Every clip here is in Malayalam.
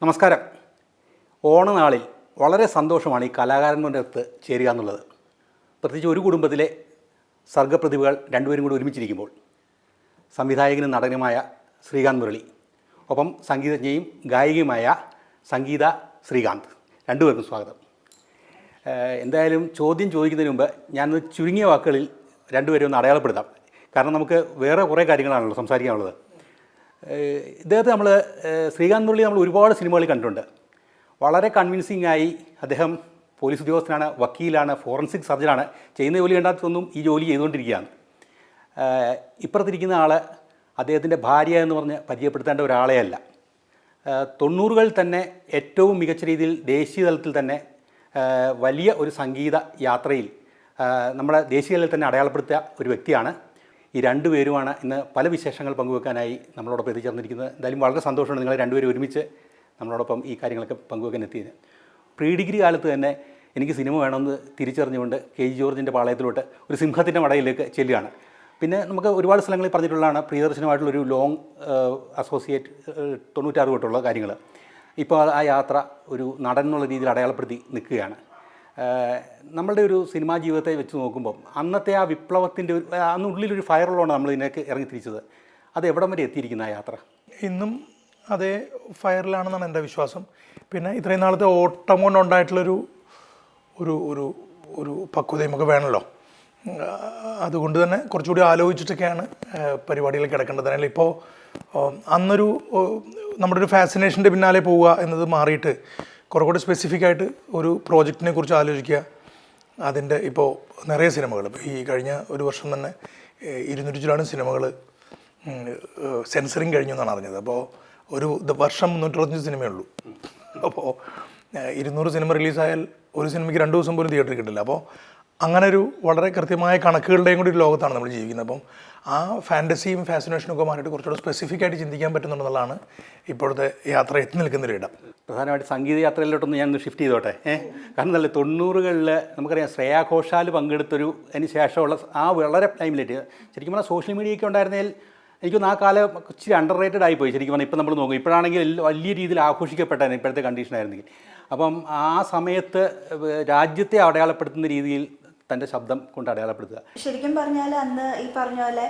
നമസ്കാരം. ഓണനാളിൽ വളരെ സന്തോഷമാണ് ഈ കലാകാരന്മാരുടെ അടുത്ത് ചേരുക എന്നുള്ളത്. പ്രത്യേകിച്ച് ഒരു കുടുംബത്തിലെ സർഗ്ഗപ്രതിഭകൾ രണ്ടുപേരും കൂടി ഒരുമിച്ചിരിക്കുമ്പോൾ സംവിധായകനും നടനുമായ ശ്രീകാന്ത് മുരളി, ഒപ്പം സംഗീതജ്ഞയും ഗായികയുമായ സംഗീത ശ്രീകാന്ത്, രണ്ടുപേർക്കും സ്വാഗതം. എന്തായാലും ചോദ്യം ചോദിക്കുന്നതിന് മുമ്പ് ഞാനൊന്ന് ചുരുങ്ങിയ വാക്കുകളിൽ രണ്ടുപേരും ഒന്ന് അടയാളപ്പെടുത്താം. കാരണം നമുക്ക് വേറെ കുറേ കാര്യങ്ങളാണല്ലോ സംസാരിക്കാനുള്ളത്. ഇദ്ദേഹത്തെ ശ്രീകാന്ത് മുരളി നമ്മൾ ഒരുപാട് സിനിമകളിൽ കണ്ടിട്ടുണ്ട്. വളരെ കൺവിൻസിംഗ് ആയി അദ്ദേഹം പോലീസ് ഉദ്യോഗസ്ഥനാണ്, വക്കീലാണ്, ഫോറൻസിക് സർജനാണ്. ചെയ്യുന്ന ജോലി കണ്ടാത്തൊന്നും ഈ ജോലി ചെയ്തുകൊണ്ടിരിക്കുകയാണ്. ഇപ്പുറത്തിരിക്കുന്ന ആൾ അദ്ദേഹത്തിൻ്റെ ഭാര്യ എന്ന് പറഞ്ഞ് പരിചയപ്പെടുത്തേണ്ട ഒരാളെ അല്ല. 90കളിൽ തന്നെ ഏറ്റവും മികച്ച രീതിയിൽ ദേശീയ തലത്തിൽ തന്നെ വലിയ ഒരു സംഗീത യാത്രയിൽ നമ്മുടെ ദേശീയ തലത്തിൽ തന്നെ അടയാളപ്പെടുത്തിയ ഒരു വ്യക്തിയാണ്. ഈ രണ്ടുപേരുമാണ് ഇന്ന് പല വിശേഷങ്ങൾ പങ്കുവെക്കാനായി നമ്മളോടൊപ്പം എത്തിച്ചേർന്നിരിക്കുന്നത്. എന്തായാലും വളരെ സന്തോഷമാണ് നിങ്ങൾ രണ്ടുപേരും ഒരുമിച്ച് നമ്മളോടൊപ്പം ഈ കാര്യങ്ങളൊക്കെ പങ്കുവെക്കാൻ എത്തിയത്. പ്രീ ഡിഗ്രി കാലത്ത് തന്നെ എനിക്ക് സിനിമ വേണമെന്ന് തിരിച്ചറിഞ്ഞുകൊണ്ട് KG ജോർജിൻ്റെ പാളയത്തിലോട്ട് ഒരു സിംഹത്തിൻ്റെ മടയിലേക്ക് ചെല്ലുകയാണ്. പിന്നെ നമുക്ക് ഒരുപാട് സ്ഥലങ്ങളിൽ പറഞ്ഞിട്ടുള്ളതാണ് പ്രിയദർശനുമായിട്ടുള്ളൊരു ലോങ് അസോസിയേറ്റ് 96 തൊട്ടുള്ള കാര്യങ്ങൾ. ഇപ്പോൾ ആ യാത്ര ഒരു നടൻ എന്നുള്ള രീതിയിൽ അടയാളപ്പെടുത്തി നിൽക്കുകയാണ്. നമ്മളുടെ ഒരു സിനിമാ ജീവിതത്തെ വെച്ച് നോക്കുമ്പോൾ അന്നത്തെ ആ വിപ്ലവത്തിൻ്റെ അന്നുള്ളിലൊരു ഫയറുള്ളതാണ് നമ്മൾ ഇതിനേക്ക് ഇറങ്ങി തിരിച്ചത്. അത് എവിടം വരെ എത്തിയിരിക്കുന്ന ആ യാത്ര? ഇന്നും അതേ ഫയറിലാണെന്നാണ് എൻ്റെ വിശ്വാസം. പിന്നെ ഇത്രയും നാളത്തെ ഓട്ടം കൊണ്ടുണ്ടായിട്ടുള്ളൊരു ഒരു ഒരു ഒരു പക്വതയും ഒക്കെ വേണമല്ലോ. അതുകൊണ്ട് തന്നെ കുറച്ചുകൂടി ആലോചിച്ചിട്ടൊക്കെയാണ് പരിപാടികൾ കിടക്കേണ്ടത്. അല്ലെങ്കിൽ ഇപ്പോൾ അന്നൊരു നമ്മുടെ ഒരു ഫാസിനേഷൻ്റെ പിന്നാലെ പോവുക എന്നത് മാറിയിട്ട് കുറേ കൂടി സ്പെസിഫിക് ആയിട്ട് ഒരു പ്രോജക്റ്റിനെ കുറിച്ച് ആലോചിക്കുക. അതിൻ്റെ ഇപ്പോൾ നിറയെ സിനിമകൾ ഈ കഴിഞ്ഞ ഒരു വർഷം തന്നെ 200 ചില്ലാനും സിനിമകൾ സെൻസറിങ് കഴിഞ്ഞു എന്നാണ് അറിഞ്ഞത്. അപ്പോൾ ഒരു വർഷം 365 സിനിമയേ ഉള്ളൂ. അപ്പോൾ 200 സിനിമ റിലീസായാൽ ഒരു സിനിമയ്ക്ക് 2 ദിവസം പോലും തിയേറ്ററിൽ കിട്ടില്ല. അപ്പോൾ അങ്ങനെ ഒരു വളരെ കൃത്യമായ കണക്കുകളുടെയും കൂടി ഒരു ലോകത്താണ് നമ്മൾ ജീവിക്കുന്നത്. അപ്പം ആ ഫാൻറ്റസിയും ഫാസിനേഷനും ഒക്കെ മാറിയിട്ട് കുറച്ചുകൂടെ സ്പെസിഫിക് ആയിട്ട് ചിന്തിക്കാൻ പറ്റുന്നുള്ളതാണ് ഇപ്പോഴത്തെ യാത്ര എത്തി നിൽക്കുന്നൊരിടം. പ്രധാനമായിട്ട് സംഗീത യാത്രയിലോട്ടൊന്ന് ഞാനൊന്ന് ഷിഫ്റ്റ് ചെയ്തോട്ടെ. കാരണം നല്ല 90കളിൽ നമുക്കറിയാം ശ്രേയാ ഘോഷാൽ പങ്കെടുത്തൊരു അതിന് ശേഷമുള്ള ആ വളരെ ടൈമിലേക്ക് ശരിക്കും പറഞ്ഞാൽ സോഷ്യൽ മീഡിയയൊക്കെ ഉണ്ടായിരുന്നതിൽ എനിക്കൊന്ന് ആ കാലം ഇച്ചിരി അണ്ടർ റേറ്റഡ് ആയിപ്പോയി. ശരിക്കും പറഞ്ഞാൽ ഇപ്പം നമ്മൾ നോക്കും, ഇപ്പോഴാണെങ്കിൽ വലിയ രീതിയിൽ ആഘോഷിക്കപ്പെട്ടായിരുന്നു ഇപ്പോഴത്തെ കണ്ടീഷനായിരുന്നെങ്കിൽ. അപ്പം ആ സമയത്ത് രാജ്യത്തെ അടയാളപ്പെടുത്തുന്ന രീതിയിൽ തൻ്റെ ശബ്ദം കൊണ്ട് അടയാളപ്പെടുത്തുക. ശരിക്കും പറഞ്ഞാൽ അന്ന് ഈ പറഞ്ഞ പോലെ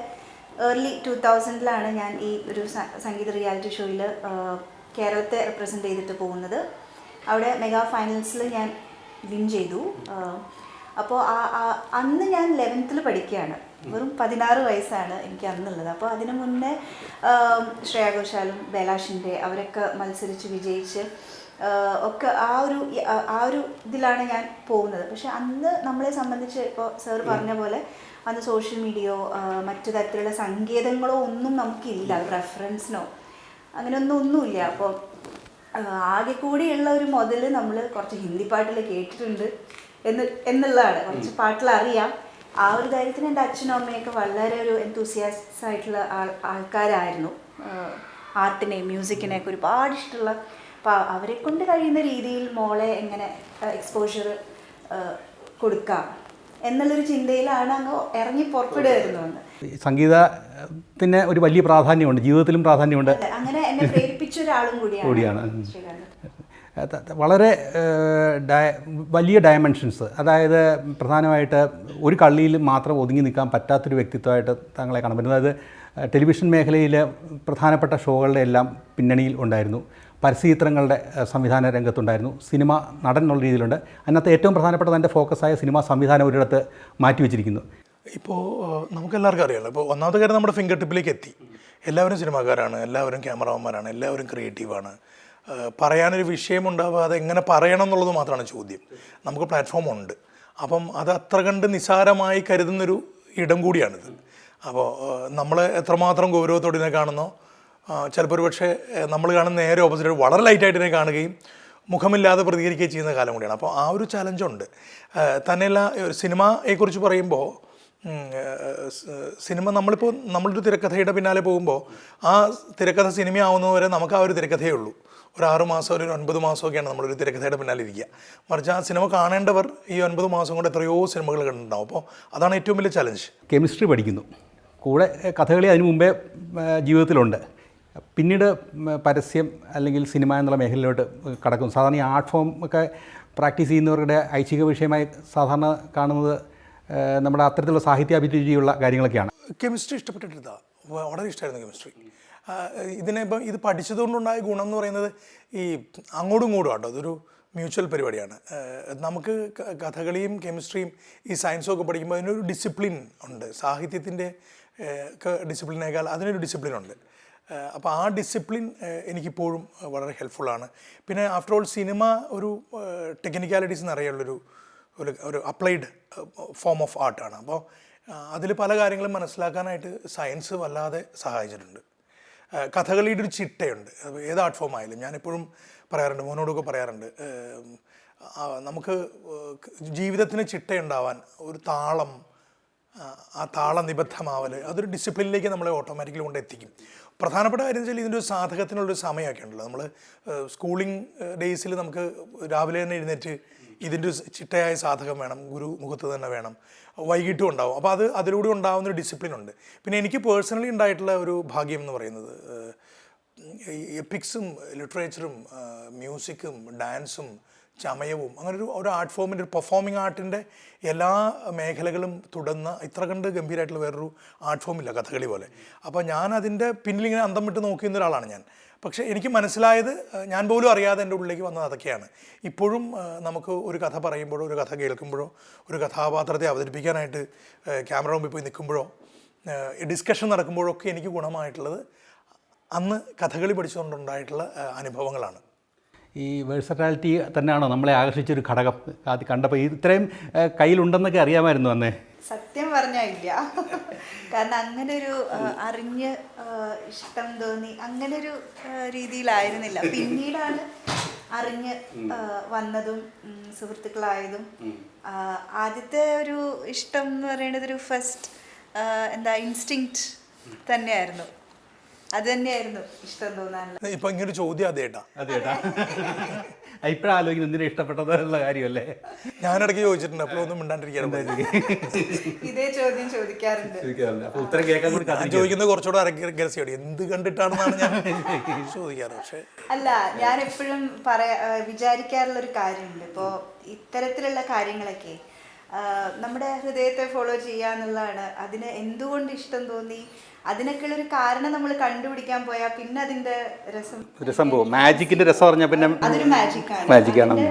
ഏർലി 2000-ലാണ് ഞാൻ ഈ ഒരു സംഗീത റിയാലിറ്റി ഷോയിൽ കേരളത്തെ റെപ്രസെൻ്റ് ചെയ്തിട്ട് പോകുന്നത്. അവിടെ മെഗാ ഫൈനൽസിൽ ഞാൻ വിൻ ചെയ്തു. അപ്പോൾ അന്ന് ഞാൻ 11th പഠിക്കുകയാണ്. വെറും 16 വയസ്സാണ് എനിക്ക് അന്നുള്ളത്. അപ്പോൾ അതിനു മുന്നേ ശ്രേയാ ഘോഷാലും ബേലാഷിൻ്റെ അവരൊക്കെ മത്സരിച്ച് വിജയിച്ച് ഒക്കെ ആ ഒരു ഇതിലാണ് ഞാൻ പോകുന്നത്. പക്ഷെ അന്ന് നമ്മളെ സംബന്ധിച്ച് ഇപ്പോൾ സാർ പറഞ്ഞ പോലെ അന്ന് സോഷ്യൽ മീഡിയയോ മറ്റു തരത്തിലുള്ള സങ്കേതങ്ങളോ ഒന്നും നമുക്കില്ല, റെഫറൻസിനോ ഒന്നുമില്ല. അപ്പോൾ ആകെ കൂടിയുള്ള ഒരു മുതൽ നമ്മൾ കുറച്ച് ഹിന്ദി പാട്ടിൽ കേട്ടിട്ടുണ്ട് എന്നുള്ളതാണ്. കുറച്ച് പാട്ടിൽ അറിയാം. ആ ഒരു ധൈര്യത്തിന് എൻ്റെ അച്ഛനും അമ്മയൊക്കെ വളരെ ഒരു എന്തൂസിയാസ്റ്റ് ആയിട്ടുള്ള ആൾക്കാരായിരുന്നു. ആർട്ടിനെയും മ്യൂസിക്കിനെയൊക്കെ ഒരുപാട് ഇഷ്ടമുള്ള. അപ്പോൾ അവരെ കൊണ്ട് കഴിയുന്ന രീതിയിൽ മോളെ എങ്ങനെ എക്സ്പോഷർ കൊടുക്കാം എന്നുള്ളൊരു ചിന്തയിലാണ് അങ്ങ് ഇറങ്ങി പുറപ്പെടുകയായിരുന്നു അന്ന്. സംഗീതത്തിന് ഒരു വലിയ പ്രാധാന്യമുണ്ട്, ജീവിതത്തിലും പ്രാധാന്യമുണ്ട്. അങ്ങനെ എന്നെ പ്രേരിപ്പിച്ച ഒരാളും കൂടിയാണ്. വളരെ വലിയ ഡയമെൻഷൻസ്, അതായത് പ്രധാനമായിട്ട് ഒരു കള്ളിയിൽ മാത്രം ഒതുങ്ങി നിൽക്കാൻ പറ്റാത്തൊരു വ്യക്തിത്വമായിട്ട് താങ്കളെ കാണാൻ പറ്റുന്നത്. അതായത് ടെലിവിഷൻ മേഖലയിൽ പ്രധാനപ്പെട്ട ഷോകളുടെ എല്ലാം പിന്നണിയിൽ ഉണ്ടായിരുന്നു, പരസ്യചിത്രങ്ങളുടെ സംവിധാന രംഗത്തുണ്ടായിരുന്നു, സിനിമ നടൻ എന്നുള്ള രീതിയിലുണ്ട്. അതിനകത്ത് ഏറ്റവും പ്രധാനപ്പെട്ട തൻ്റെ ഫോക്കസായ സിനിമാ സംവിധാനം ഒരിടത്ത് മാറ്റിവെച്ചിരിക്കുന്നു. ഇപ്പോൾ നമുക്കെല്ലാവർക്കും അറിയാമല്ലോ, ഇപ്പോൾ ഒന്നാമത്തെ കാര്യം നമ്മുടെ ഫിംഗർ ടിപ്പിലേക്ക് എത്തി. എല്ലാവരും സിനിമാക്കാരാണ്, എല്ലാവരും ക്യാമറമാന്മാരാണ്, എല്ലാവരും ക്രിയേറ്റീവാണ്. പറയാനൊരു വിഷയമുണ്ടാവുക, അതെങ്ങനെ പറയണം എന്നുള്ളത് മാത്രമാണ് ചോദ്യം. നമുക്ക് പ്ലാറ്റ്ഫോം ഉണ്ട്. അപ്പം അത് അത്ര കണ്ട് നിസ്സാരമായി കരുതുന്നൊരു ഇടം കൂടിയാണിത്. അപ്പോൾ നമ്മൾ എത്രമാത്രം ഗൗരവത്തോടെ ഇതിനെ കാണുന്നോ, ചിലപ്പോൾ ഒരു പക്ഷേ നമ്മൾ കാണുന്ന നേരെ ഓപ്പോസിറ്റ് വളരെ ലൈറ്റായിട്ട് ഇതിനെ കാണുകയും മുഖമില്ലാതെ പ്രതികരിക്കുകയും ചെയ്യുന്ന കാലം കൂടിയാണ്. അപ്പോൾ ആ ഒരു ചലഞ്ചുണ്ട്. തന്നെയല്ല, സിനിമയെക്കുറിച്ച് പറയുമ്പോൾ സിനിമ നമ്മളൊരു തിരക്കഥയുടെ പിന്നാലെ പോകുമ്പോൾ ആ തിരക്കഥ സിനിമയാവുന്നതുവരെ നമുക്ക് ആ ഒരു തിരക്കഥയേ ഉള്ളൂ. ഒരു 6 മാസം ഒരു 9 മാസമൊക്കെയാണ് നമ്മളൊരു തിരക്കഥയുടെ പിന്നാലെ ഇരിക്കുക. മറിച്ച് ആ സിനിമ കാണേണ്ടവർ ഈ 9 മാസം കൊണ്ട് എത്രയോ സിനിമകൾ കണ്ടിട്ടുണ്ടാവും. അപ്പോൾ അതാണ് ഏറ്റവും വലിയ ചലഞ്ച്. കെമിസ്ട്രി പഠിക്കുന്നു, കൂടെ കഥകളി അതിനു മുമ്പേ ജീവിതത്തിലുണ്ട്. പിന്നീട് പരസ്യം അല്ലെങ്കിൽ സിനിമ എന്നുള്ള മേഖലയിലോട്ട് കടക്കും. സാധാരണ ഈ ആർട്ട് ഫോം ഒക്കെ പ്രാക്ടീസ് ചെയ്യുന്നവരുടെ ഐച്ഛിക വിഷയമായി സാധാരണ കാണുന്നത് നമ്മുടെ അത്തരത്തിലുള്ള സാഹിത്യാഭിരുചിയുള്ള കാര്യങ്ങളൊക്കെയാണ്. കെമിസ്ട്രി ഇഷ്ടപ്പെട്ടിട്ടില്ല, വളരെ ഇഷ്ടമായിരുന്നു കെമിസ്ട്രി. ഇപ്പം ഇത് പഠിച്ചതുകൊണ്ടുണ്ടായ ഗുണം എന്ന് പറയുന്നത് ഈ അങ്ങോട്ടും ഇങ്ങോട്ടും ആട്ടോ, അതൊരു മ്യൂച്വൽ പരിപാടിയാണ്. നമുക്ക് കഥകളിയും കെമിസ്ട്രിയും ഈ സയൻസും ഒക്കെ പഠിക്കുമ്പോൾ അതിനൊരു ഡിസിപ്ലിൻ ഉണ്ട്. സാഹിത്യത്തിൻ്റെ ഡിസിപ്ലിനേക്കാൾ അതിനൊരു ഡിസിപ്ലിൻ ഉണ്ട്. അപ്പോൾ ആ ഡിസിപ്ലിൻ എനിക്കിപ്പോഴും വളരെ ഹെൽപ്ഫുള്ളാണ്. പിന്നെ ആഫ്റ്റർ ഓൾ സിനിമ ഒരു ടെക്നിക്കാലിറ്റീസ് എന്നറിയാനുള്ളൊരു ഒരു അപ്ലൈഡ് ഫോം ഓഫ് ആർട്ടാണ്. അപ്പോൾ അതിൽ പല കാര്യങ്ങളും മനസ്സിലാക്കാനായിട്ട് സയൻസ് വല്ലാതെ സഹായിച്ചിട്ടുണ്ട്. കഥകളിയുടെ ഒരു ചിട്ടയുണ്ട്, ഏത് ആർട്ട് ഫോം ആയാലും. ഞാനെപ്പോഴും പറയാറുണ്ട്, മോനോടൊക്കെ പറയാറുണ്ട്, നമുക്ക് ജീവിതത്തിന് ചിട്ടയുണ്ടാവാൻ ഒരു താളം, ആ താള നിബദ്ധമാവൽ, അതൊരു ഡിസിപ്ലിനിലേക്ക് നമ്മളെ ഓട്ടോമാറ്റിക്കലി കൊണ്ട് എത്തിക്കും. പ്രധാനപ്പെട്ട കാര്യം വെച്ചാൽ ഇതിൻ്റെ ഒരു സാധകത്തിനുള്ളൊരു സമയമൊക്കെ ഉണ്ടല്ലോ. നമ്മൾ സ്കൂളിംഗ് ഡേയ്സിൽ നമുക്ക് രാവിലെ തന്നെ എഴുന്നേറ്റ് ഇതിൻ്റെ ചിട്ടയായ സാധകം വേണം, ഗുരു മുഖത്ത് തന്നെ വേണം, വൈകിട്ടും ഉണ്ടാവും. അപ്പോൾ അതിലൂടെ ഉണ്ടാകുന്നൊരു ഡിസിപ്ലിനുണ്ട്. പിന്നെ എനിക്ക് പേഴ്സണലി ഉണ്ടായിട്ടുള്ള ഒരു ഭാഗ്യം എന്ന് പറയുന്നത് എപ്പിക്സും ലിറ്ററേച്ചറും മ്യൂസിക്കും ഡാൻസും ചമയവും അങ്ങനെ ഒരു ആർട്ട് ഫോമിൻ്റെ, ഒരു പെർഫോമിംഗ് ആർട്ടിൻ്റെ എല്ലാ മേഖലകളും തുടർന്ന ഇത്ര കണ്ട് ഗംഭീരമായിട്ടുള്ള വേറൊരു ആർട്ട് ഫോമില്ല കഥകളി പോലെ. അപ്പോൾ ഞാൻ അതിൻ്റെ പിന്നിലിങ്ങനെ അന്തം വിട്ട് നോക്കുന്ന ഒരാളാണ് ഞാൻ. പക്ഷേ എനിക്ക് മനസ്സിലായത്, ഞാൻ പോലും അറിയാതെ എൻ്റെ ഉള്ളിലേക്ക് വന്നത് അതൊക്കെയാണ്. ഇപ്പോഴും നമുക്ക് ഒരു കഥ പറയുമ്പോഴോ ഒരു കഥ കേൾക്കുമ്പോഴോ ഒരു കഥാപാത്രത്തെ അവതരിപ്പിക്കാനായിട്ട് ക്യാമറ മുമ്പിൽ പോയി നിൽക്കുമ്പോഴോ ഡിസ്കഷൻ നടക്കുമ്പോഴൊക്കെ എനിക്ക് ഗുണമായിട്ടുള്ളത് അന്ന് കഥകളി പഠിച്ചുകൊണ്ടുണ്ടായിട്ടുള്ള അനുഭവങ്ങളാണ്. ഈ വേഴ്സറ്റാലിറ്റി തന്നെയാണോ നമ്മളെ ആകർഷിച്ചൊരു ഘടകം? അത് കണ്ടപ്പോൾ ഇത്രയും കയ്യിലുണ്ടെന്നൊക്കെ അറിയാമായിരുന്നു അന്നേ? സത്യം പറഞ്ഞാൽ ഇല്ല. കാരണം അങ്ങനെ ഒരു അറിഞ്ഞ് ഇഷ്ടം തോന്നി അങ്ങനൊരു രീതിയിലായിരുന്നില്ല. പിന്നീടാണ് അറിഞ്ഞ് വന്നതും സുഹൃത്തുക്കളായതും. ആദ്യത്തെ ഒരു ഇഷ്ടം എന്ന് പറയുന്നത് ഒരു ഫസ്റ്റ് ഇൻസ്റ്റിങ്ക്റ്റ് തന്നെയായിരുന്നു. അത് തന്നെയായിരുന്നു ഇഷ്ടം തോന്നാനുള്ള. ഇപ്പൊ ഇങ്ങനെ ചോദ്യം അതേട്ടാ ഇപ്പോഴും ആലോചിക്കുന്നത് എന്തിനാ ഇഷ്ടപ്പെട്ടത് എന്നുള്ള കാര്യമല്ലേ? ഞാനിടയ്ക്ക് ചോദിച്ചിട്ടുണ്ട്, അപ്പോഴൊന്നും മിണ്ടാണ്ടിരിക്കാറുണ്ട്. ഇതേ ചോദ്യം ചോദിക്കാറുണ്ട്. അപ്പോൾ ഉത്തരം കേൾക്കാൻ കൂടി ഞാൻ ചോദിക്കുന്നത് കുറച്ചുകൂടെ രഹസ്യമാണ്, എന്ത് കണ്ടിട്ടാണെന്നാണ് ഞാൻ ചോദിക്കാറ്. പക്ഷേ അല്ല, ഞാൻ എപ്പോഴും വിചാരിക്കാറുള്ള ഒരു കാര്യമുണ്ട്. ഇപ്പോൾ ഇത്തരത്തിലുള്ള കാര്യങ്ങളൊക്കെ നമ്മുടെ ഹൃദയത്തെ ഫോളോ ചെയ്യുക എന്നുള്ളതാണ്. അതിന് എന്തുകൊണ്ട് ഇഷ്ടം തോന്നി, അതിനൊക്കെയുള്ളൊരു കാരണം നമ്മൾ കണ്ടുപിടിക്കാൻ പോയാൽ പിന്നെ അതിന്റെ രസം പോകും. മാജിക്കിന്റെ രസം പറഞ്ഞാൽ പിന്നെ അതൊരു മാജിക്കാണ്.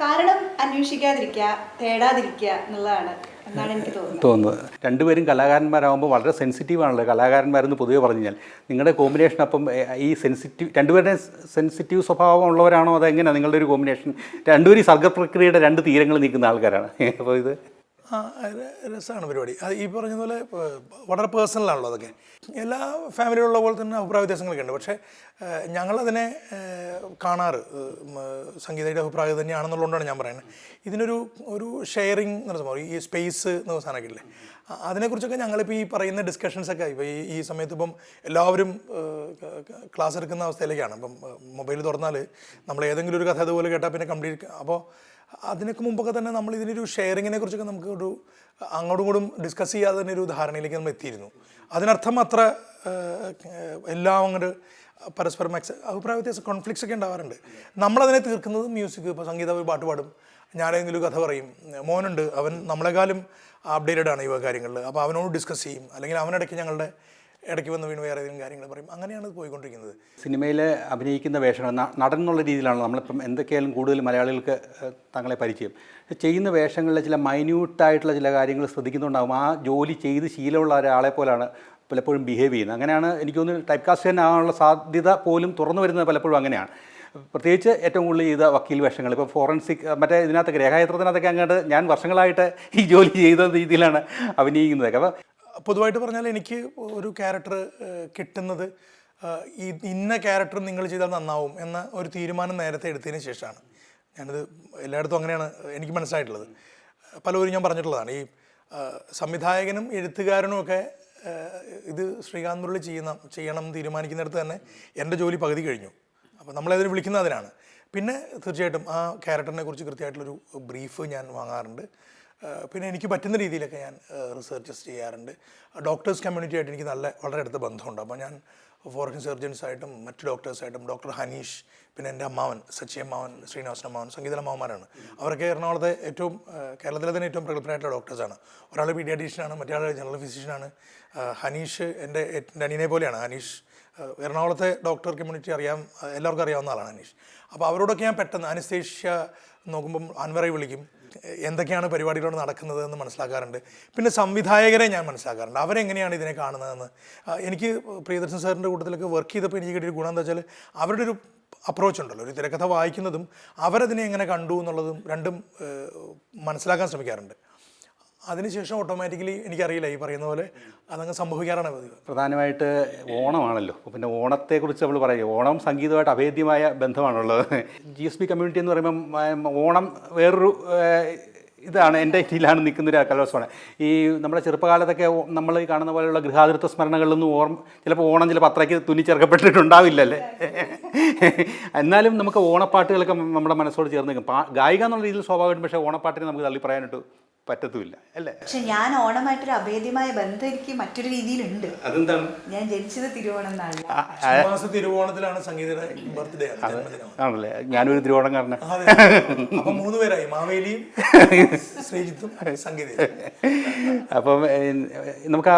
കാരണം അന്വേഷിക്കാതിരിക്കുക, തേടാതിരിക്കുക എന്നുള്ളതാണ് എന്നാണ് എനിക്ക് തോന്നുന്നത്. രണ്ടുപേരും കലാകാരന്മാരാകുമ്പോൾ വളരെ സെൻസിറ്റീവാണല്ലോ കലാകാരന്മാരെന്ന് പൊതുവെ പറഞ്ഞു കഴിഞ്ഞാൽ. നിങ്ങളുടെ കോമ്പിനേഷൻ അപ്പം ഈ രണ്ടുപേരുടെ സെൻസിറ്റീവ് സ്വഭാവം ഉള്ളവരാണോ അതെങ്ങനെയാണ് നിങ്ങളുടെ ഒരു കോമ്പിനേഷൻ? രണ്ടുപേരും സർഗപ്രക്രിയയുടെ രണ്ട് തീരങ്ങൾ നിൽക്കുന്ന ആൾക്കാരാണ്. അപ്പോൾ ഇത് രസമാണ് പരിപാടി. അത് ഈ പറഞ്ഞതുപോലെ വളരെ പേഴ്സണലാണല്ലോ അതൊക്കെ. എല്ലാ ഫാമിലിയിലുള്ള പോലെ തന്നെ അഭിപ്രായ വ്യത്യാസങ്ങളൊക്കെ ഉണ്ട്. പക്ഷേ ഞങ്ങളതിനെ കാണാറ് സംഗീതയുടെ അഭിപ്രായം തന്നെയാണെന്നുള്ളതുകൊണ്ടാണ് ഞാൻ പറയുന്നത്. ഇതിനൊരു ഷെയറിങ് എന്ന് പറഞ്ഞാൽ ഈ സ്പേസ് എന്ന സാധനമൊക്കെ ഇല്ലേ, അതിനെക്കുറിച്ചൊക്കെ ഞങ്ങളിപ്പോൾ ഈ പറയുന്ന ഡിസ്കഷൻസൊക്കെ ഇപ്പോൾ ഈ സമയത്ത് ഇപ്പം എല്ലാവരും ക്ലാസ് എടുക്കുന്ന അവസ്ഥയിലേക്കാണ്. ഇപ്പം മൊബൈൽ തുറന്നാൽ നമ്മൾ ഏതെങ്കിലും ഒരു കഥ അതുപോലെ കേട്ടാൽ പിന്നെ കംപ്ലീറ്റ്. അപ്പോൾ അതിനൊക്കെ മുമ്പൊക്കെ തന്നെ നമ്മൾ ഇതിനൊരു ഷെയറിങ്ങിനെ കുറിച്ചൊക്കെ നമുക്ക് അങ്ങോട്ടും ഇങ്ങോട്ടും ഡിസ്കസ് ചെയ്യാതെ തന്നെ ഒരു ധാരണയിലേക്ക് നമ്മൾ എത്തിയിരുന്നു. അതിനർത്ഥം അത്ര എല്ലാം അങ്ങോട്ട് പരസ്പരം അഭിപ്രായ വ്യത്യാസം കോൺഫ്ലിക്ട്സ് ഒക്കെ ഉണ്ടാവാറുണ്ട്. നമ്മളതിനെ തീർക്കുന്നത് മ്യൂസിക്, ഇപ്പോൾ സംഗീതം ഒരു പാട്ട് പാടും, ഞാനേതെങ്കിലും കഥ പറയും, മോനുണ്ട് അവൻ നമ്മളെക്കാളും അപ്ഡേറ്റഡ് ആണ് ഈ കാര്യങ്ങളിൽ. അപ്പോൾ അവനോട് ഡിസ്കസ് ചെയ്യും, അല്ലെങ്കിൽ അവനിടയ്ക്ക് ഞങ്ങളുടെ ഇടയ്ക്ക് വന്ന് വീണ് വേറെ ഏതെങ്കിലും കാര്യങ്ങൾ പറയും. അങ്ങനെയാണ് ഇത് പോയിക്കൊണ്ടിരിക്കുന്നത്. സിനിമയിൽ അഭിനയിക്കുന്ന വേഷങ്ങൾ നടൻ എന്നുള്ള രീതിയിലാണ് നമ്മളിപ്പം എന്തൊക്കെയായാലും കൂടുതൽ മലയാളികൾക്ക് തങ്ങളെ പരിചയം. ചെയ്യുന്ന വേഷങ്ങളിലെ ചില മൈന്യൂട്ടായിട്ടുള്ള ചില കാര്യങ്ങൾ ശ്രദ്ധിക്കുന്നുണ്ടാകും. ആ ജോലി ചെയ്ത് ശീലമുള്ള ഒരാളെ പോലാണ് പലപ്പോഴും ബിഹേവ് ചെയ്യുന്നത്. അങ്ങനെയാണ് എനിക്ക് തോന്നുന്നു ടൈപ്പ് കാസ്റ്റ് തന്നെ ആകാനുള്ള സാധ്യത പോലും തുറന്നു വരുന്നത് പലപ്പോഴും അങ്ങനെയാണ്. പ്രത്യേകിച്ച് ഏറ്റവും കൂടുതൽ ചെയ്ത വക്കീൽ വേഷങ്ങൾ, ഇപ്പോൾ ഫോറൻസിക് മറ്റേ ഇതിനകത്തൊക്കെ രേഖാചിത്രത്തിനകത്തൊക്കെ അങ്ങോട്ട് ഞാൻ വർഷങ്ങളായിട്ട് ഈ ജോലി ചെയ്ത രീതിയിലാണ് അഭിനയിക്കുന്നതൊക്കെ. അപ്പോൾ പൊതുവായിട്ട് പറഞ്ഞാൽ എനിക്ക് ഒരു ക്യാരക്ടർ കിട്ടുന്നത് ഇന്ന ക്യാരക്ടർ നിങ്ങൾ ചെയ്താൽ നന്നാവും എന്ന ഒരു തീരുമാനം നേരത്തെ എടുത്തതിന് ശേഷമാണ്. ഞാനത് എല്ലായിടത്തും അങ്ങനെയാണ് എനിക്ക് മനസ്സിലായിട്ടുള്ളത്. പലവരും ഞാൻ പറഞ്ഞിട്ടുള്ളതാണ്. ഈ സംവിധായകനും എഴുത്തുകാരനും ഒക്കെ ഇത് ശ്രീകാന്ത് മുരളി ചെയ്യണം തീരുമാനിക്കുന്നിടത്ത് തന്നെ എൻ്റെ ജോലി പകുതി കഴിഞ്ഞു. അപ്പോൾ നമ്മളതിന് വിളിക്കുന്നത് അതിനാണ്. പിന്നെ തീർച്ചയായിട്ടും ആ ക്യാരക്ടറിനെ കുറിച്ച് കൃത്യമായിട്ടുള്ളൊരു ബ്രീഫ് ഞാൻ വാങ്ങാറുണ്ട്. പിന്നെ എനിക്ക് പറ്റുന്ന രീതിയിലൊക്കെ ഞാൻ റിസർച്ചസ് ചെയ്യാറുണ്ട്. ഡോക്ടേഴ്സ് കമ്മ്യൂണിറ്റി ആയിട്ട് എനിക്ക് വളരെ അടുത്ത ബന്ധമുണ്ട്. അപ്പോൾ ഞാൻ ഫോറൻസിക് സർജൻസായിട്ടും മറ്റ് ഡോക്ടേഴ്സായിട്ടും ഡോക്ടർ ഹനീഷ്, പിന്നെ എൻ്റെ അമ്മാവൻ സച്ചി അമ്മാവൻ, ശ്രീനിവാസൻ അമ്മാവൻ, സംഗീത അമ്മാവന്മാരാണ്. അവരൊക്കെ എറണാകുളത്തെ കേരളത്തിലെ തന്നെ ഏറ്റവും പ്രഗത്ഭനായിട്ടുള്ള ഡോക്ടേഴ്സാണ്. ഒരാൾ പീഡിയാട്രീഷ്യനാണ്, മറ്റേ ജനറൽ ഫിസിഷ്യനാണ്. ഹനീഷ് എൻ്റെ അനിയനെ പോലെയാണ്. ഹനീഷ് എറണാകുളത്തെ ഡോക്ടർ കമ്മ്യൂണിറ്റി എല്ലാവർക്കും അറിയാവുന്ന ആളാണ് ഹനീഷ്. അപ്പോൾ അവരോടൊക്കെ ഞാൻ പെട്ടെന്ന് അനസ്തേഷ്യ നോക്കുമ്പം അൻവറെ വിളിക്കും, എന്തൊക്കെയാണ് പരിപാടികളോട് നടക്കുന്നത് എന്ന് മനസ്സിലാക്കാറുണ്ട്. പിന്നെ സംവിധായകരെ ഞാൻ മനസ്സിലാക്കാറുണ്ട്, അവരെങ്ങനെയാണ് ഇതിനെ കാണുന്നതെന്ന്. എനിക്ക് പ്രിയദർശൻ സാറിൻ്റെ കൂട്ടത്തിലൊക്കെ വർക്ക് ചെയ്തപ്പോൾ എനിക്ക് കിട്ടിയൊരു ഗുണം എന്താ വെച്ചാൽ, അവരുടെ ഒരു അപ്രോച്ച് ഉണ്ടല്ലോ, ഒരു തിരക്കഥ വായിക്കുന്നതും അവരതിനെ എങ്ങനെ കണ്ടു എന്നുള്ളതും രണ്ടും മനസ്സിലാക്കാൻ ശ്രമിക്കാറുണ്ട്. അതിനുശേഷം ഓട്ടോമാറ്റിക്കലി എനിക്കറിയില്ല, ഈ പറയുന്ന പോലെ അതങ്ങ് സംഭവിക്കാറാണ് പതിവ്. പ്രധാനമായിട്ട് ഓണമാണല്ലോ. പിന്നെ ഓണത്തെക്കുറിച്ച് നമ്മൾ പറയും, ഓണം സംഗീതമായിട്ട് അഭേദ്യമായ ബന്ധമാണുള്ളത്. GSB കമ്മ്യൂണിറ്റി എന്ന് പറയുമ്പം ഓണം വേറൊരു ഇതാണ്, എൻ്റെ ഇതിലാണ് നിൽക്കുന്നൊരു കലോത്സവമാണ്. ഈ നമ്മുടെ ചെറുപ്പകാലത്തൊക്കെ നമ്മൾ ഈ കാണുന്ന പോലെയുള്ള ഗൃഹാതിരത്വ സ്മരണകളിലൊന്നും ചിലപ്പോൾ ഓണം അത്രയ്ക്ക് തുന്നിച്ചേർക്കപ്പെട്ടിട്ടുണ്ടാവില്ലല്ലേ. എന്നാലും നമുക്ക് ഓണപ്പാട്ടുകളൊക്കെ നമ്മുടെ മനസ്സോട് ചേർന്ന് നിൽക്കും. ഗായിക എന്നുള്ള രീതിയിൽ സ്വാഭാവികമായിട്ടും, പക്ഷേ ഓണപ്പാട്ടിനെ നമുക്ക് തള്ളി പറയാനായിട്ട് പറ്റത്തുമില്ല അല്ലേ. പക്ഷെ ഞാൻ ഓണമായിട്ടൊരു അഭേദ്യമായ ബന്ധം എനിക്ക് മറ്റൊരു രീതിയിലുണ്ട്. അതെന്താണ്? ഞാൻ ജനിച്ചത് തിരുവോണം നാളിൽ. തിരുവോണത്തിലാണ് സംഗീതയുടെ ബർത്ത്ഡേ ആണല്ലേ. ഞാനൊരു തിരുവോണംകാരനാണ്. അപ്പം 3 പേരായി, മാവേലിയും ശ്രീജിത്തും സംഗീതയും. അപ്പം നമുക്ക് ആ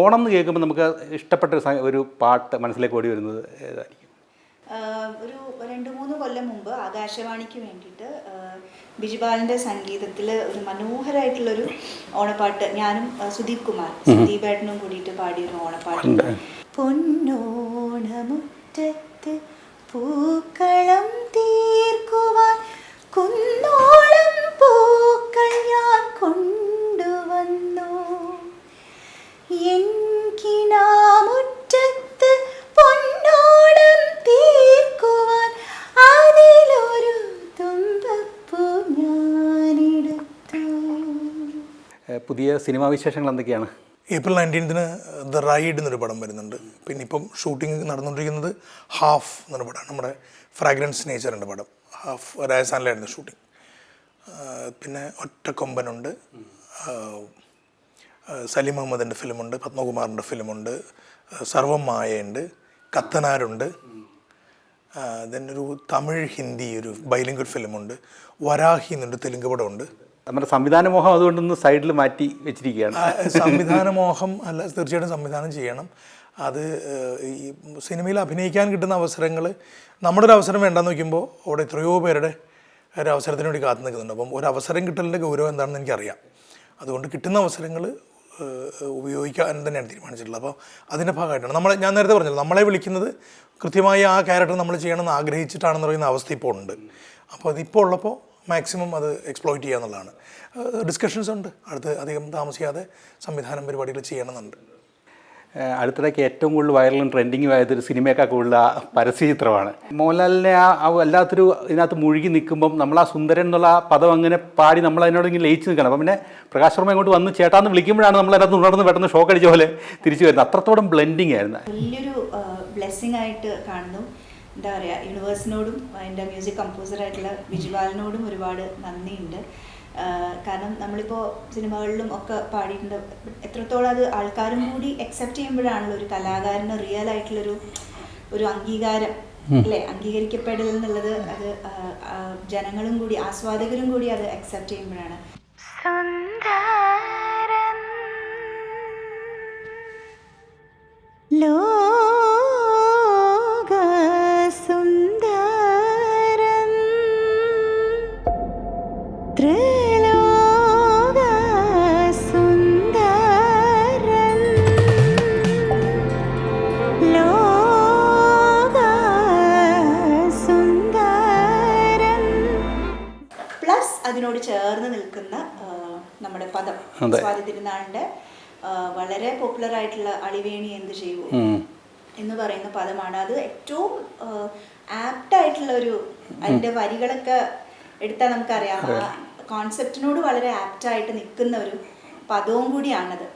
ഓണം എന്ന് കേൾക്കുമ്പോൾ നമുക്ക് ഇഷ്ടപ്പെട്ട ഒരു പാട്ട് മനസ്സിലേക്ക് ഓടി വരുന്നത് ഏതായിരിക്കും? ഒരു 2-3 കൊല്ലം മുമ്പ് ആകാശവാണിക്ക് വേണ്ടിയിട്ട് ബിജുപാലിൻ്റെ സംഗീതത്തിൽ ഒരു മനോഹരമായിട്ടുള്ളൊരു ഓണപ്പാട്ട് ഞാനും സുദീപേട്ടനും കൂടിയിട്ട് പാടിയൊരു ഓണപ്പാട്ടുണ്ട്. പൊന്നോണമുറ്റത്ത് പൂക്കളം തീർക്കുവാൻ കുന്നോളം പൂക്കൾ ഞാൻ കൊണ്ടുവന്നു, എൻ കിനാമുറ്റത്ത് പൊന്നോണം തീർക്കുവാൻ അതിലൊരു തുമ്പപ്പൂ ഞാനെടുത്തു. പുതിയ സിനിമാ വിശേഷങ്ങൾ എന്തൊക്കെയാണ്? April 19th ദ റൈഡ് എന്നൊരു പടം വരുന്നുണ്ട്. പിന്നെ ഇപ്പം ഷൂട്ടിംഗ് നടന്നുകൊണ്ടിരിക്കുന്നത് ഹാഫ് എന്നൊരു പടമാണ്, നമ്മുടെ ഫ്രാഗ്രൻസ് നേച്ചറിൻ്റെ പടം. ഹാഫ് രാജസ്ഥാനിലായിരുന്നു ഷൂട്ടിംഗ്. പിന്നെ ഒറ്റക്കൊമ്പനുണ്ട്, സലീം മുഹമ്മദിൻ്റെ ഫിലിമുണ്ട്, പത്മകുമാറിൻ്റെ ഫിലിമുണ്ട്, സർവം മായയുണ്ട്, കത്തനാരുണ്ട്, ഒരു തമിഴ് ഹിന്ദി ഒരു ബൈലിംഗ്വൽ ഫിലിമുണ്ട്, വരാഹി എന്നൊരു തെലുങ്ക് പടമുണ്ട്. നമ്മുടെ സംവിധാന മോഹം അതുകൊണ്ടൊന്ന് സൈഡിൽ മാറ്റി വെച്ചിരിക്കുകയാണ്. സംവിധാന മോഹം അല്ല, തീർച്ചയായിട്ടും സംവിധാനം ചെയ്യണം. അത് ഈ സിനിമയിൽ അഭിനയിക്കാൻ കിട്ടുന്ന അവസരങ്ങൾ, നമ്മുടെ ഒരു അവസരം വേണ്ടെന്ന് വയ്ക്കുമ്പോൾ അവിടെ എത്രയോ പേരുടെ ഒരു അവസരത്തിന് വേണ്ടി കാത്തു നിൽക്കുന്നുണ്ട്. അപ്പം ഒരു അവസരം കിട്ടലിൻ്റെ ഗൗരവം എന്താണെന്ന് എനിക്കറിയാം. അതുകൊണ്ട് കിട്ടുന്ന അവസരങ്ങൾ ഉപയോഗിക്കാൻ തന്നെയാണ് തീരുമാനിച്ചിട്ടുള്ളത്. അപ്പോൾ അതിൻ്റെ ഭാഗമായിട്ടാണ് ഞാൻ നേരത്തെ പറഞ്ഞത്, നമ്മളെ വിളിക്കുന്നത് കൃത്യമായി ആ ക്യാരക്ടർ നമ്മൾ ചെയ്യണമെന്ന് ആഗ്രഹിച്ചിട്ടാണെന്ന് പറയുന്ന അവസ്ഥ ഇപ്പോൾ ഉണ്ട്. അപ്പോൾ അതിപ്പോൾ ഉള്ളപ്പോൾ മാക്സിമം അത് എക്സ്പ്ലോയിറ്റ് ചെയ്യുക എന്നുള്ളതാണ്. ഡിസ്കഷൻസ് ഉണ്ട്, അധികം താമസിയാതെ സംവിധാനം പരിപാടികൾ ചെയ്യണമെന്നുണ്ട്. അടുത്തിടയ്ക്ക് ഏറ്റവും കൂടുതൽ വൈറലും ട്രെൻഡിങ്ങും ആയതൊരു സിനിമയൊക്കെ ഉള്ള പരസ്യ ചിത്രമാണ്. മോഹൻലാലിനെ വല്ലാത്തൊരു ഇതിനകത്ത് മുഴുകി നിൽക്കുമ്പം നമ്മൾ ആ സുന്ദരൻ എന്നുള്ള പദം അങ്ങനെ പാടി നമ്മൾ അതിനോട് ഇങ്ങനെ ലയിച്ച് നിൽക്കണം. അപ്പം പിന്നെ പ്രകാശ് വർമ്മ ഇങ്ങോട്ട് വന്ന് ചേട്ടാന്ന് വിളിക്കുമ്പോഴാണ് നമ്മൾ അതിനകത്ത് ഉണർന്ന് പെട്ടെന്ന് ഷോക്ക് അടിച്ച പോലെ തിരിച്ചു വരുന്നത്. അത്രത്തോളം ബ്ലെൻഡിങ് ആയിരുന്നു. വലിയൊരു ബ്ലെസ്സിങ് ആയിട്ട് കാണുന്നു. എന്താ പറയുക, യൂണിവേഴ്സിനോടും എൻ്റെ മ്യൂസിക് കമ്പോസറായിട്ടുള്ള ബിജുപാലിനോടും ഒരുപാട് നന്ദിയുണ്ട്. കാരണം നമ്മളിപ്പോൾ സിനിമകളിലും ഒക്കെ പാടിയിട്ടുണ്ട്, എത്രത്തോളം അത് ആൾക്കാരും കൂടി അക്സെപ്റ്റ് ചെയ്യുമ്പോഴാണല്ലോ ഒരു കലാകാരന് റിയൽ ആയിട്ടുള്ളൊരു അംഗീകാരം അല്ലേ, അംഗീകരിക്കപ്പെടൽ എന്നുള്ളത്. അത് ജനങ്ങളും കൂടി ആസ്വാദകരും കൂടി അത് അക്സെപ്റ്റ് ചെയ്യുമ്പോഴാണ്. അതിനോട് ചേർന്ന് നിൽക്കുന്ന നമ്മുടെ പദം സ്വാതി തിരുനാളിൻ്റെ വളരെ പോപ്പുലർ ആയിട്ടുള്ള അളിവേണി എന്ത് ചെയ്യൂ എന്ന് പറയുന്ന പദമാണ്. അത് ഏറ്റവും ആപ്റ്റായിട്ടുള്ള ഒരു, അതിൻ്റെ വരികളൊക്കെ എടുത്താൽ നമുക്കറിയാം ആ കോൺസെപ്റ്റിനോട് വളരെ ആപ്റ്റായിട്ട് നിൽക്കുന്ന ഒരു പദവും കൂടിയാണത്.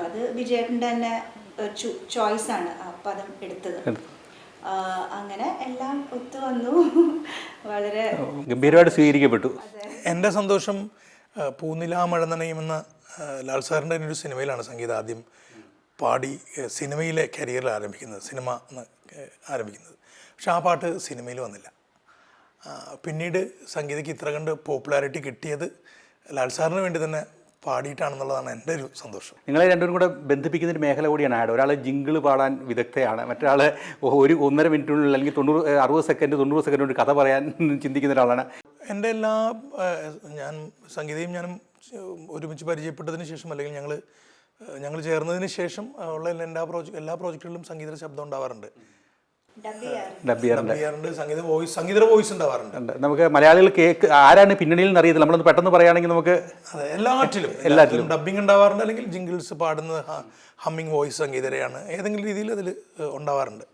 അത് വിജയേട്ടൻ്റെ തന്നെ ചോയ്സാണ് ആ പദം എടുത്തത്. അങ്ങനെ എല്ലാം ഒത്തു വന്നു, വളരെ ഗംഭീരമായിട്ട് സ്വീകരിക്കപ്പെട്ടു. എൻ്റെ സന്തോഷം പൂനിലാമഴ നനയുമെന്ന ലാൽ സാറിൻ്റെ ഒരു സിനിമയിലാണ് സംഗീതം ആദ്യം പാടി സിനിമയിലെ കരിയറിൽ ആരംഭിക്കുന്നത്, സിനിമ എന്ന് ആരംഭിക്കുന്നത്. പക്ഷെ ആ പാട്ട് സിനിമയിൽ വന്നില്ല. പിന്നീട് സംഗീതയ്ക്ക് ഇത്ര കണ്ട് പോപ്പുലാരിറ്റി കിട്ടിയത് ലാൽ സാറിന് വേണ്ടി തന്നെ പാടിയിട്ടാണെന്നുള്ളതാണ് എൻ്റെ ഒരു സന്തോഷം. നിങ്ങളെ രണ്ടുപേരും കൂടെ ബന്ധിപ്പിക്കുന്ന ഒരു മേഖല കൂടിയാണ് ആഡ്. ഒരാൾ ജിങ്കിള് പാടാൻ വിദഗ്ധയാണ്, മറ്റൊരാൾ ഒരു 1.5 മിനിറ്റിനുള്ളിൽ അല്ലെങ്കിൽ 60 സെക്കൻഡ് കൊണ്ട് കഥ പറയാൻ ചിന്തിക്കുന്ന ഒരാളാണ്. എൻ്റെ ഞാൻ സംഗീതയും ഞാനും ഒരുമിച്ച് പരിചയപ്പെട്ടതിന് ശേഷം, അല്ലെങ്കിൽ ഞങ്ങൾ ചേർന്നതിന് ശേഷം ഉള്ള എല്ലാ പ്രോജക്റ്റുകളിലും സംഗീത ശബ്ദം ഉണ്ടാവാറുണ്ട്, ഡബ് ചെയ്യാറുണ്ട്, സംഗീത വോയിസ് ഉണ്ടാവാറുണ്ട്. നമുക്ക് മലയാളികൾ ആരാണ് പിന്നണിയിൽ നിന്ന് അറിയത്തില്ല. നമ്മളൊന്ന് പെട്ടെന്ന് പറയുകയാണെങ്കിൽ നമുക്ക് എല്ലാറ്റിലും ഡബ്ബിങ് ഉണ്ടാവാറുണ്ട്, അല്ലെങ്കിൽ ജിംഗിൾസ് പാടുന്നത് ഹമ്മിങ് വോയിസ് സംഗീതരെയാണ്. ഏതെങ്കിലും രീതിയിൽ അതിൽ ഉണ്ടാവാറുണ്ട്.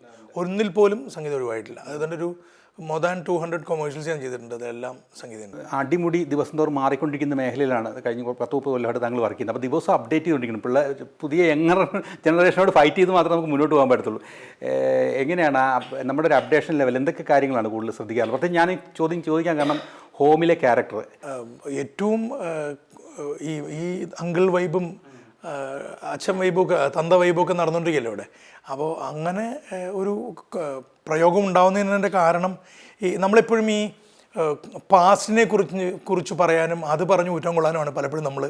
ഒന്നിൽ പോലും സംഗീതം ഒഴിവായിട്ടില്ല. അതുകൊണ്ട് ഒരു more than 200 കൊമേഴ്ഷ്യൽസ് ഞാൻ ചെയ്തിട്ടുണ്ട്. അതെല്ലാം സംഗീതം. അടിമുടി ദിവസം തോറും മാറിക്കൊണ്ടിരിക്കുന്ന മേഖലയിലാണ് കഴിഞ്ഞ 10-30 കൊല്ലമായിട്ട് താങ്കൾ വർക്ക് ചെയ്യുന്നത്. അപ്പോൾ ദിവസം അപ്ഡേറ്റ് ചെയ്തുകൊണ്ടിരിക്കണം. പുതിയ യങ്ങർ ജനറേഷനോട് ഫൈറ്റ് ചെയ്ത് മാത്രമേ നമുക്ക് മുന്നോട്ട് പോകാൻ പറ്റത്തുള്ളൂ. എങ്ങനെയാണ് നമ്മുടെ ഒരു അപ്ഡേഷൻ ലെവൽ, എന്തൊക്കെ കാര്യങ്ങളാണ് കൂടുതൽ ശ്രദ്ധിക്കാറുള്ളത്? പ്രത്യേകിച്ച് ഞാൻ ചോദിക്കാൻ കാരണം ഹോമിലെ ക്യാരക്ടർ ഏറ്റവും ഈ അങ്കിൾ വൈബും അച്ഛൻ വൈബൊക്കെ തന്ത വൈബൊക്കെ നടന്നുകൊണ്ടിരിക്കുകയല്ലോ ഇവിടെ. അപ്പോൾ അങ്ങനെ ഒരു പ്രയോഗം ഉണ്ടാകുന്നതിൻ്റെ കാരണം നമ്മളെപ്പോഴും ഈ പാസ്റ്റിനെ കുറിച്ച് പറയാനും അത് പറഞ്ഞ് ഊറ്റം കൊള്ളാനുമാണ് പലപ്പോഴും നമ്മൾ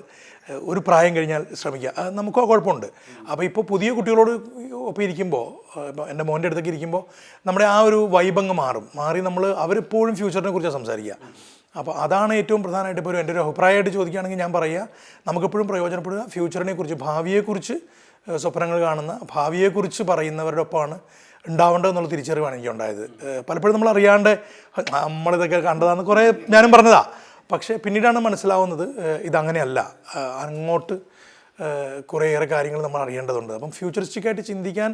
ഒരു പ്രായം കഴിഞ്ഞാൽ ശ്രമിക്കുക. നമുക്ക് ആ കുഴപ്പമുണ്ട്. അപ്പോൾ ഇപ്പോൾ പുതിയ കുട്ടികളോട് ഒപ്പം ഇരിക്കുമ്പോൾ, എൻ്റെ മോൻ്റെ അടുത്തൊക്കെ ഇരിക്കുമ്പോൾ നമ്മുടെ ആ ഒരു വൈബങ്ങ് മാറി അവരെപ്പോഴും ഫ്യൂച്ചറിനെ കുറിച്ചാണ് സംസാരിക്കുക. അപ്പോൾ അതാണ് ഏറ്റവും പ്രധാനമായിട്ട്. ഇപ്പോൾ എൻ്റെ ഒരു അഭിപ്രായമായിട്ട് ചോദിക്കുകയാണെങ്കിൽ ഞാൻ പറയുക, നമുക്കെപ്പോഴും പ്രയോജനപ്പെടുക ഫ്യൂച്ചറിനെ കുറിച്ച്, ഭാവിയെക്കുറിച്ച് സ്വപ്നങ്ങൾ കാണുന്ന, ഭാവിയെക്കുറിച്ച് പറയുന്നവരുടെ ഒപ്പമാണ് ഉണ്ടാവേണ്ടതെന്നുള്ള തിരിച്ചറിവാണ് എനിക്കുണ്ടായത്. പലപ്പോഴും നമ്മൾ അറിയാണ്ട് നമ്മളിതൊക്കെ കണ്ടതാണെന്ന് കുറേ ഞാനും പറഞ്ഞതാ. പക്ഷേ പിന്നീടാണ് മനസ്സിലാവുന്നത് ഇതങ്ങനെയല്ല, അങ്ങോട്ട് കുറേയേറെ കാര്യങ്ങൾ നമ്മൾ അറിയേണ്ടതുണ്ട്. അപ്പം ഫ്യൂച്ചറിസ്റ്റിക്കായിട്ട് ചിന്തിക്കാൻ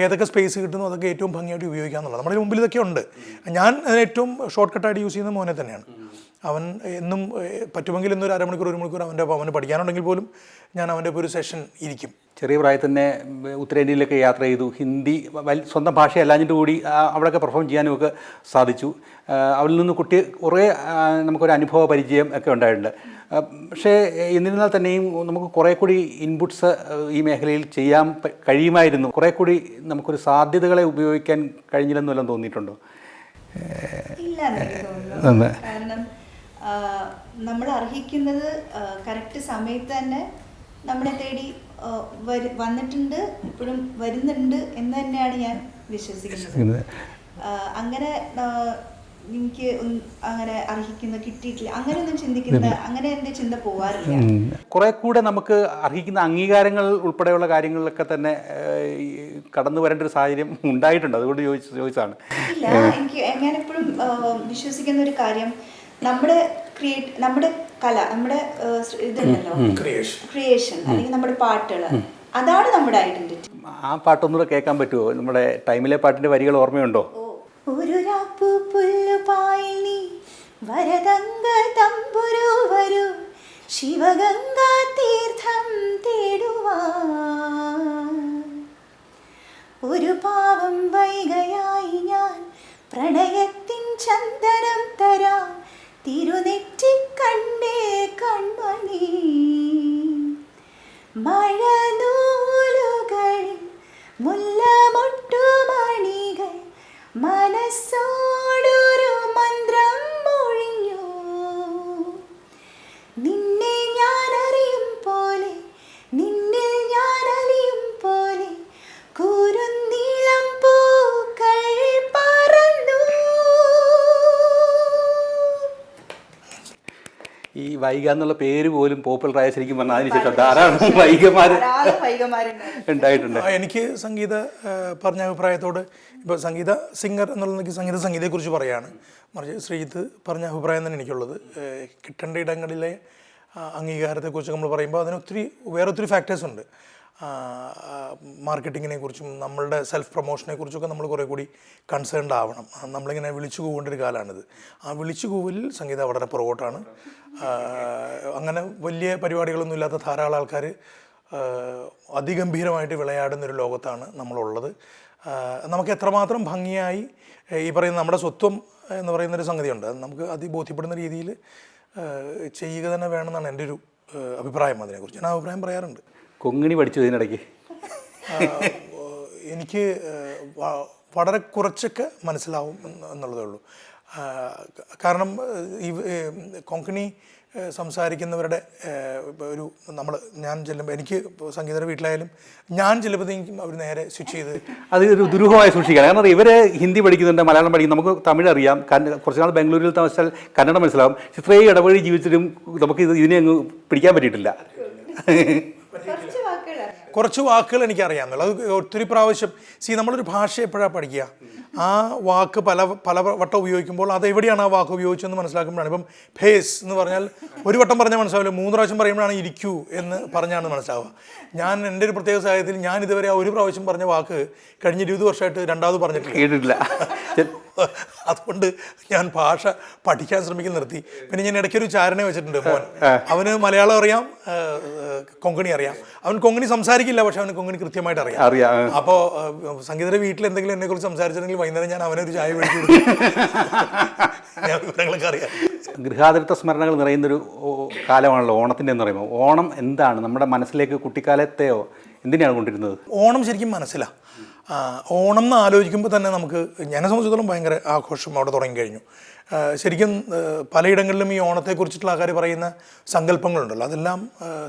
ഏതൊക്കെ സ്പേസ് കിട്ടുന്നു അതൊക്കെ ഏറ്റവും ഭംഗിയായിട്ട് ഉപയോഗിക്കുക എന്നുള്ളത്. നമ്മുടെ മുമ്പിൽ ഇതൊക്കെ ഉണ്ട്. ഞാൻ അതിന് ഏറ്റവും ഷോർട്ട് കട്ടായിട്ട് യൂസ് ചെയ്യുന്ന മോനെ തന്നെയാണ്. അവൻ എന്നും പറ്റുമെങ്കിൽ ഇന്നൊരു 1 മണിക്കൂർ അവന് പഠിക്കാനുണ്ടെങ്കിൽ പോലും ഞാൻ അവൻ്റെ ഒരു സെഷൻ ഇരിക്കും. ചെറിയ പ്രായത്തിൽ തന്നെ ഉത്തരേന്ത്യയിലൊക്കെ യാത്ര ചെയ്തു. ഹിന്ദി സ്വന്തം ഭാഷയല്ലാഞ്ഞിട്ട് കൂടി അവിടെയൊക്കെ പെർഫോം ചെയ്യാനും ഒക്കെ സാധിച്ചു. അവരിൽ നിന്ന് കുറേ നമുക്കൊരു അനുഭവ പരിചയം ഒക്കെ ഉണ്ടായിട്ടുണ്ട്. പക്ഷേ എന്നിരുന്നാൽ തന്നെയും നമുക്ക് കുറേ കൂടി ഇൻപുട്സ് ഈ മേഖലയിൽ ചെയ്യാൻ കഴിയുമായിരുന്നു. കുറേ കൂടി നമുക്കൊരു സാധ്യതകളെ ഉപയോഗിക്കാൻ കഴിഞ്ഞില്ലെന്നെല്ലാം തോന്നിയിട്ടുണ്ടോ? ഇല്ല, തോന്നുന്നു. കാരണം നമ്മൾ അർഹിക്കുന്നത് കറക്റ്റ് സമയത്ത് തന്നെ നമ്മളെ തേടി വന്നിട്ടുണ്ട്, ഇപ്പോഴും വരുന്നുണ്ട് എന്ന് തന്നെയാണ് ഞാൻ വിശ്വസിക്കുന്നത്. അങ്ങനെ എനിക്ക് അങ്ങനെ അർഹിക്കുന്ന കിട്ടിയിട്ടില്ല, അങ്ങനെയൊന്നും ചിന്തിക്കുന്ന, അങ്ങനെ എൻ്റെ ചിന്ത പോവാറില്ല. കുറെ കൂടെ നമുക്ക് അർഹിക്കുന്ന അംഗീകാരങ്ങൾ ഉൾപ്പെടെയുള്ള കാര്യങ്ങളിലൊക്കെ തന്നെ കടന്നു വരേണ്ട ഒരു സാഹചര്യം ഉണ്ടായിട്ടുണ്ട്. അതുകൊണ്ട് ചോദിച്ചതാണ്. ഇല്ല, ഞാനെപ്പോഴും വിശ്വസിക്കുന്ന ഒരു കാര്യം, നമ്മുടെ കല, നമ്മുടെ ഇതുണ്ടല്ലോ, ക്രിയേഷൻ, അല്ലെങ്കിൽ നമ്മുടെ പാട്ടുകൾ, അതാണ് നമ്മുടെ ഐഡന്റിറ്റി. ആ പാട്ടൊന്നുകൂടെ കേൾക്കാൻ പറ്റുമോ? നമ്മുടെ ടൈമിലെ പാട്ടിന്റെ വരികൾ ഓർമ്മയുണ്ടോ? ഒരു രാപ്പു പുല്ലുപായിൽ നീ വരദംഗ തമ്പുരു വരൂ, ശിവഗംഗാ തീർത്ഥം തേടുവാൻ. ഒരു പാവം വൈകയായി ഞാൻ പ്രണയത്തിൻ ചന്ദനം തരാം, തിരുനെറ്റിക്കണ്ണേ കൺമണി. മഴനൂലുകളിൽ മുല്ലമൊട്ടുമണികൾ മനസ്സോടൊരു മന്ത്രം മൊഴിഞ്ഞു. നിന്നെ ഞാൻ അറിയും പോലെ, നിന്നിൽ ഞാൻ അലിയും പോലെ, കുരുന്നീളം പൂക്കൾ പറന്നു. ഈ വൈഗ എന്നുള്ള പേര് പോലും പോപ്പുലറായ ശരിക്കും പറഞ്ഞാൽ അതിനുശേഷം ധാരാളം വൈഗമാർ ഉണ്ടായിട്ടുണ്ട്. എനിക്ക് സംഗീത പറഞ്ഞ അഭിപ്രായത്തോട് ഇപ്പോൾ സംഗീത സിംഗർ എന്നുള്ളത് സംഗീതത്തെക്കുറിച്ച് പറയുകയാണ്. മറിച്ച് ശ്രീജിത്ത് പറഞ്ഞ അഭിപ്രായം തന്നെ എനിക്കുള്ളത്. കിട്ടേണ്ട ഇടങ്ങളിലെ അംഗീകാരത്തെക്കുറിച്ച് നമ്മൾ പറയുമ്പോൾ വേറെ ഒത്തിരി ഫാക്ടേഴ്സ് ഉണ്ട്. മാർക്കറ്റിങ്ങിനെ കുറിച്ചും നമ്മളുടെ സെൽഫ് പ്രൊമോഷനെ കുറിച്ചൊക്കെ നമ്മൾ കുറേ കൂടി കൺസേൺഡ് ആവണം. നമ്മളിങ്ങനെ വിളിച്ചു കൂവേണ്ട ഒരു കാലമാണിത്. ആ വിളിച്ചു കൂവലിൽ സംഗീത വളരെ പുറകോട്ടാണ്. അങ്ങനെ വലിയ പരിപാടികളൊന്നും ഇല്ലാത്ത ധാരാളം ആൾക്കാർ അതിഗംഭീരമായിട്ട് വിളയാടുന്നൊരു ലോകത്താണ് നമ്മളുള്ളത്. നമുക്ക് എത്രമാത്രം ഭംഗിയായി ഈ പറയുന്ന നമ്മുടെ സ്വത്വം എന്ന് പറയുന്നൊരു സംഗതിയുണ്ട്. അത് നമുക്ക് അതിബോധ്യപ്പെടുന്ന രീതിയിൽ ചെയ്യുക തന്നെ വേണമെന്നാണ് എൻ്റെ ഒരു അഭിപ്രായം. അതിനെക്കുറിച്ച് ഞാൻ അഭിപ്രായം പറയാറുണ്ട്. കൊങ്ങിണി പഠിച്ചു ഇതിനിടയ്ക്ക്? എനിക്ക് വളരെ കുറച്ചൊക്കെ മനസ്സിലാവും എന്നുള്ളതേ ഉള്ളൂ. കാരണം ഈ കൊങ്കണി സംസാരിക്കുന്നവരുടെ ഒരു ഞാൻ ചെല്ലുമ്പോൾ എനിക്ക് സംഗീതയുടെ വീട്ടിലായാലും ഞാൻ ചെല്ലുമ്പോഴത്തേക്കും അവർ നേരെ സ്വിച്ച് ചെയ്ത് അത് ഒരു ദുരൂഹമായി സൂക്ഷിക്കണം. കാരണം ഇവർ ഹിന്ദി പഠിക്കുന്നുണ്ട്, മലയാളം പഠിക്കും, നമുക്ക് തമിഴ് അറിയാം, കുറച്ച് നാൾ ബാംഗ്ലൂരിൽ താമസിച്ചാൽ കന്നഡ മനസ്സിലാവും. ഇത്രയും ഇടവഴി ജീവിച്ചിട്ടും നമുക്ക് ഇതിനെ അങ്ങ് പിടിക്കാൻ പറ്റിയിട്ടില്ല. കുറച്ച് വാക്കുകൾ എനിക്കറിയാമെന്നുള്ളൂ. അത് ഒത്തിരി പ്രാവശ്യം നമ്മളൊരു ഭാഷ എപ്പോഴാണ് പഠിക്കുക, ആ വാക്ക് പല വട്ടം ഉപയോഗിക്കുമ്പോൾ അതെവിടെയാണ് ആ വാക്ക് ഉപയോഗിച്ചതെന്ന് മനസ്സിലാക്കുമ്പോഴാണ്. ഇപ്പം ഫേസ് എന്ന് പറഞ്ഞാൽ ഒരു വട്ടം പറഞ്ഞാൽ മനസ്സിലാവില്ല, 3 പ്രാവശ്യം പറയുമ്പോഴാണ് ഇരിക്കൂ എന്ന് പറഞ്ഞാണ് മനസ്സിലാവുക. എൻ്റെ ഒരു പ്രത്യേക സാഹചര്യത്തിൽ ഞാൻ ഇതുവരെ ആ ഒരു പ്രാവശ്യം പറഞ്ഞ വാക്ക് കഴിഞ്ഞ 20 വർഷമായിട്ട് രണ്ടാമത് പറഞ്ഞിട്ടില്ല. അതുകൊണ്ട് ഞാൻ ഭാഷ പഠിക്കാൻ ശ്രമിക്കാൻ നിർത്തി. പിന്നെ ഞാൻ ഇടയ്ക്കൊരു ചാരനെ വെച്ചിട്ടുണ്ട് മോൻ. അവന് മലയാളം അറിയാം, കൊങ്കണി അറിയാം. അവൻ കൊങ്കണി സംസാരിക്കില്ല, പക്ഷെ അവന് കൊങ്കണി കൃത്യമായിട്ട് അറിയാം. അപ്പോൾ സംഗീതയുടെ വീട്ടിൽ എന്തെങ്കിലും എന്നെക്കുറിച്ച് സംസാരിച്ചിട്ടുണ്ടെങ്കിൽ വൈകുന്നേരം ഞാൻ അവനൊരു ചായ മേടിച്ചു കൊടുക്കും. ഞാൻ വിവരങ്ങളൊക്കെ അറിയാം. ഗൃഹാതിരത്വ സ്മരണകൾ നിറയുന്നൊരു കാലമാണല്ലോ ഓണത്തിൻ്റെ എന്ന് പറയുമ്പോൾ. ഓണം എന്താണ് നമ്മുടെ മനസ്സിലേക്ക്, കുട്ടിക്കാലത്തെയോ എന്തിനാണ് കൊണ്ടിരുന്നത്? ഓണം ശരിക്കും മനസ്സിലാണ്. ഓണം എന്ന് ആലോചിക്കുമ്പോൾ തന്നെ നമുക്ക്, എന്നെ സംബന്ധിച്ചിടത്തോളം ഭയങ്കര ആഘോഷം അവിടെ തുടങ്ങിക്കഴിഞ്ഞു. ശരിക്കും പലയിടങ്ങളിലും ഈ ഓണത്തെക്കുറിച്ചിട്ടുള്ള ആൾക്കാർ പറയുന്ന സങ്കല്പങ്ങളുണ്ടല്ലോ, അതെല്ലാം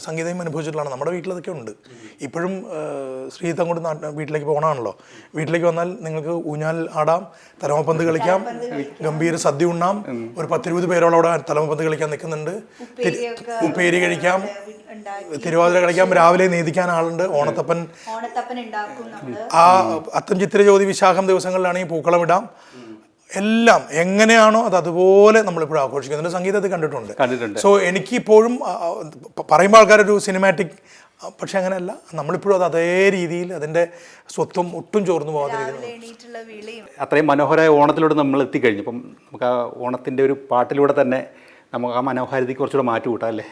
സംഗീതം അനുഭവിച്ചിട്ടുള്ളതാണ്. നമ്മുടെ വീട്ടിലതൊക്കെ ഉണ്ട് ഇപ്പോഴും. ശ്രീജിത്ത് അങ്ങോട്ട് വീട്ടിലേക്ക് പോകണമാണല്ലോ. വീട്ടിലേക്ക് വന്നാൽ നിങ്ങൾക്ക് ഊഞ്ഞാൽ ആടാം, തലമപ്പന്ത് കളിക്കാം, ഗംഭീര സദ്യ ഉണ്ണാം. ഒരു 10-20 പേരോളം അവിടെ തലമപ്പന്ത് കളിക്കാൻ നിൽക്കുന്നുണ്ട്. ഉപ്പേരി കഴിക്കാം, തിരുവാതിര കളിക്കാം, രാവിലെ നീതിക്കാൻ ആളുണ്ട്. ഓണത്തപ്പൻ ആ അത്തം ചിത്തിര ജ്യോതി വിശാഖം ദിവസങ്ങളിലാണെങ്കിൽ പൂക്കളം ഇടാം. എല്ലാം എങ്ങനെയാണോ അത് അതുപോലെ നമ്മളിപ്പോഴും ആഘോഷിക്കുന്നുണ്ട്. സംഗീതത്തിൽ കണ്ടിട്ടുണ്ട്. സോ എനിക്കിപ്പോഴും പറയുമ്പോൾ ആൾക്കാരൊരു സിനിമാറ്റിക്, പക്ഷെ അങ്ങനെയല്ല, നമ്മളിപ്പോഴും അത് അതേ രീതിയിൽ അതിൻ്റെ സ്വത്വം ഒട്ടും ചോർന്നു പോകാത്ത രീതിയിൽ. അത്രയും മനോഹരമായ ഓണത്തിലൂടെ നമ്മൾ എത്തിക്കഴിഞ്ഞു. അപ്പം നമുക്ക് ആ ഓണത്തിൻ്റെ ഒരു പാട്ടിലൂടെ തന്നെ നമുക്ക് ആ മനോഹാരിതയ്ക്ക് കുറച്ചുകൂടെ മാറ്റി കൂട്ടാം അല്ലേ?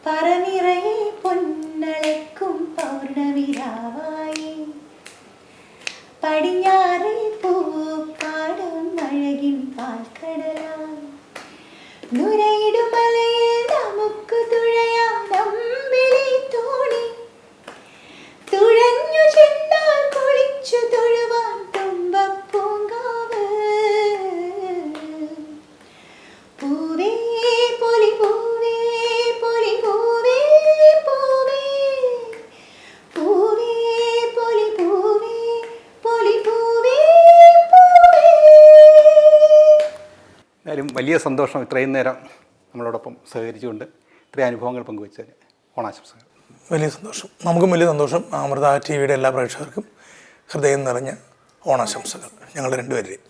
പറനിറയെ പൊന്നളക്കും പൗർണമിരാവായി, പടിഞ്ഞാറേ പൂപ്പാടും അഴകിൻ പാൽക്കടലായി, നുരയിടുമലയിൽ നമുക്ക് തുഴയാം നമ്പിളി തോണി, തുഴഞ്ഞു ചെന്നാൽ കുളിച്ചു തൊഴുവാൻ തുമ്പപ്പൂങ്കാവ്, പൂവേ പൊലി പൂവേ പൊലി പൂവേ പൂവേ പൂവേ പൊലി പൂവേ പൊലി പൂവേ പൂവേ. എന്തായാലും വലിയ സന്തോഷം ഇത്രയും നേരം നമ്മളോടൊപ്പം സഹകരിച്ചുകൊണ്ട് ഇത്രയും അനുഭവങ്ങൾ പങ്കുവച്ചതിന്. ഓണാശംസകൾ. വലിയ സന്തോഷം. നമുക്കും വലിയ സന്തോഷം. അമൃത TV യുടെ എല്ലാ പ്രേക്ഷകർക്കും ഹൃദയം നിറഞ്ഞ ഓണാശംസകൾ ഞങ്ങൾ രണ്ടുപേരെയും.